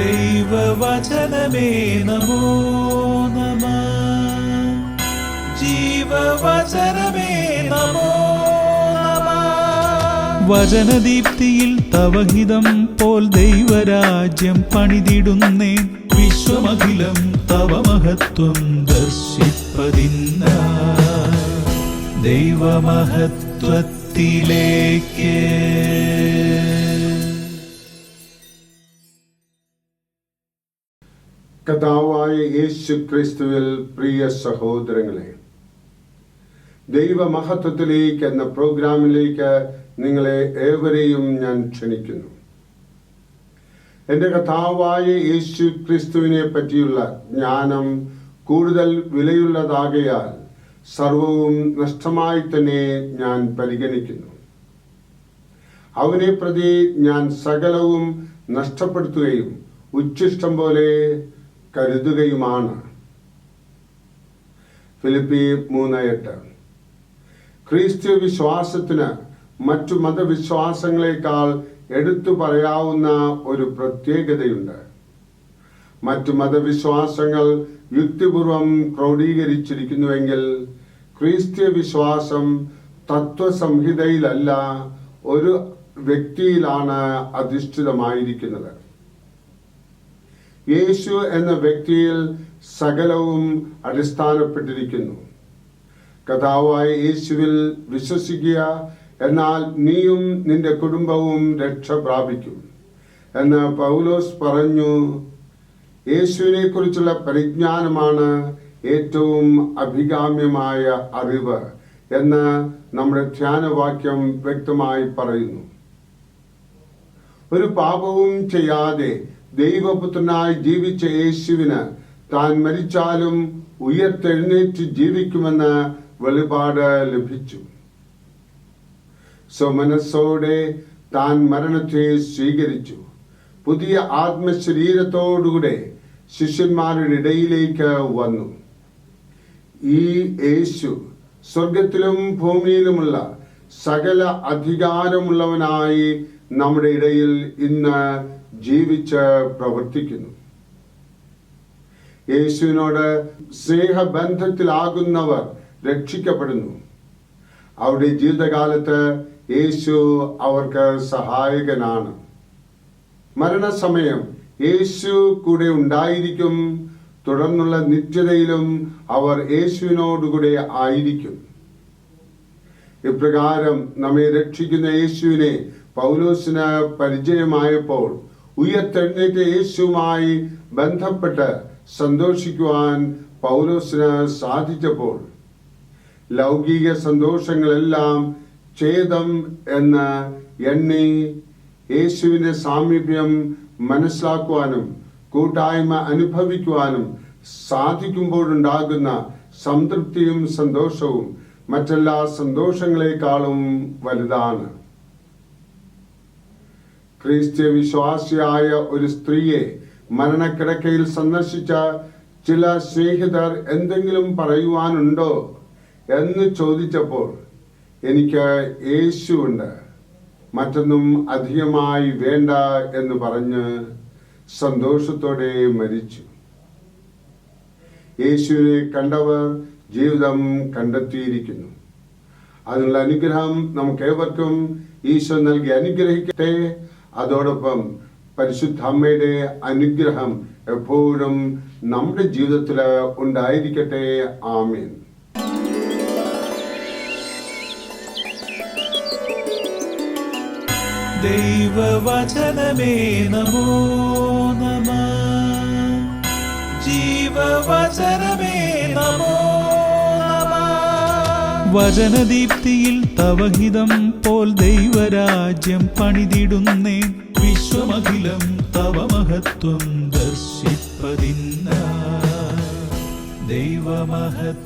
ദൈവവചനമേ നമോ നമഃ. ജീവവചനമേ നമോ നമഃ. വചനദീപ്തിയിൽ തവഹിതം പോൽ ദൈവരാജ്യം പണിതിടുന്നേ. വിശ്വമഖിലം തവ മഹത്വം ദർശിപ്പതിന്ന ദൈവമഹത്വത്തിലേക്ക്. കർത്താവായ യേശു ക്രിസ്തുവിൽ പ്രിയ സഹോദരങ്ങളെ, ദൈവമഹത്വത്തിലേക്ക് എന്ന പ്രോഗ്രാമിലേക്ക് നിങ്ങളെ ഏവരെയും ഞാൻ ക്ഷണിക്കുന്നു. എൻ്റെ കർത്താവായ യേശു ക്രിസ്തുവിനെ പറ്റിയുള്ള ജ്ഞാനം കൂടുതൽ വിലയുള്ളതാകയാൽ സർവവും നഷ്ടമായി തന്നെ ഞാൻ പരിഗണിക്കുന്നു. അവനെ പ്രതി ഞാൻ സകലവും നഷ്ടപ്പെടുത്തുകയും ഉച്ഛിഷ്ടം പോലെ കരുതുകയുമാണ്. ഫിലിപ്പി 3:8. ക്രിസ്ത്യ വിശ്വാസത്തിന് മറ്റു മതവിശ്വാസങ്ങളെക്കാൾ എടുത്തു പറയാവുന്ന ഒരു പ്രത്യേകതയുണ്ട്. മറ്റു മതവിശ്വാസങ്ങൾ യുക്തിപൂർവം ക്രോഡീകരിച്ചിരിക്കുന്നുവെങ്കിൽ ക്രിസ്ത്യ വിശ്വാസം തത്വസംഹിതയിലല്ല, ഒരു വ്യക്തിയിലാണ് അധിഷ്ഠിതമായിരിക്കുന്നത്. യേശു എന്ന വ്യക്തിയിൽ സകലവും അടിസ്ഥാനപ്പെട്ടിരിക്കുന്നു. കർത്താവായ യേശുവിൽ വിശ്വസിക്കുക, എന്നാൽ നീയും നിന്റെ കുടുംബവും രക്ഷ പ്രാപിക്കും എന്ന് പൗലോസ് പറഞ്ഞു. യേശുവിനെ കുറിച്ചുള്ള പരിജ്ഞാനമാണ് ഏറ്റവും അഭികാമ്യമായ അറിവ് എന്ന് നമ്മുടെ ധ്യാനവാക്യം വ്യക്തമായി പറയുന്നു. ഒരു പാപവും ചെയ്യാതെ ദൈവപുത്രനായി ജീവിച്ച യേശുവിന് താൻ മരിച്ചാലും ഉയർത്തെഴുന്നേറ്റ് ജീവിക്കുമെന്ന് വെളിപാട് ലഭിച്ചു. സ്വമനസ്സോടെ താൻ മരണത്തെ സ്വീകരിച്ചു. പുതിയ ആത്മശരീരത്തോടുകൂടെ ശിഷ്യന്മാരുടെ ഇടയിലേക്ക് വന്നു. ഈ യേശു സ്വർഗത്തിലും ഭൂമിയിലുമുള്ള സകല അധികാരമുള്ളവനായി നമ്മുടെ ഇടയിൽ ഇന്ന് ജീവിച്ച് പ്രവർത്തിക്കുന്നു. യേശുവിനോട് സ്നേഹബന്ധത്തിലാകുന്നവർ രക്ഷിക്കപ്പെടുന്നു. അവരുടെ ജീവിതകാലത്ത് യേശു അവർക്ക് സഹായകനാണ്. മരണസമയം യേശു കൂടെ ഉണ്ടായിരിക്കും. തുടർന്നുള്ള നിത്യതയിലും അവർ യേശുവിനോടുകൂടെ ആയിരിക്കും. ഇപ്രകാരം നമ്മെ രക്ഷിക്കുന്ന യേശുവിനെ പൗലോസിന് പരിചയമായപ്പോൾ ഉയർത്തെഴുന്നേറ്റ യേശുവുമായി ബന്ധപ്പെട്ട് സന്തോഷിക്കുവാൻ പൗലോസിന് സാധിച്ചപ്പോൾ ലൗകിക സന്തോഷങ്ങളെല്ലാം ഛേദം എന്ന് എണ്ണി യേശുവിന്റെ സാമീപ്യം മനസ്സിലാക്കുവാനും കൂട്ടായ്മ അനുഭവിക്കുവാനും സാധിക്കുമ്പോഴുണ്ടാകുന്ന സംതൃപ്തിയും സന്തോഷവും മറ്റെല്ലാ സന്തോഷങ്ങളെക്കാളും വലുതാണ്. ക്രിസ്ത്യ വിശ്വാസിയായ ഒരു സ്ത്രീയെ മരണക്കിടക്കയിൽ സന്ദർശിച്ച ചില സ്നേഹിതർ എന്തെങ്കിലും പറയുവാനുണ്ടോ എന്ന് ചോദിച്ചപ്പോൾ, എനിക്ക് യേശുവുണ്ട്, മറ്റൊന്നും അധികമായി വേണ്ട എന്ന് പറഞ്ഞ് സന്തോഷത്തോടെ മരിച്ചു. യേശുവിനെ കണ്ടവർ ജീവിതം കണ്ടെത്തിയിരിക്കുന്നു. അതിനുള്ള അനുഗ്രഹം നമുക്കേവർക്കും ഈശോ നൽകി അനുഗ്രഹിക്കട്ടെ. അതോടൊപ്പം പരിശുദ്ധ അമ്മയുടെ അനുഗ്രഹം എപ്പോഴും നമ്മുടെ ജീവിതത്തിൽ ഉണ്ടായിരിക്കട്ടെ. ആമേൻ. ദൈവവചനമേ നമോ നമഃ. ജീവവചനമേ നമോ നമഃ. വചനദീപ്തിയിൽ തവഹിതം പോൽ ദൈവരാജ്യം പണിതിടുന്നേ. വിശ്വമഖിലം തവ മഹത്വം ദർശിപ്പതിന്ന ദൈവമഹത്വത്തിലേക്ക്.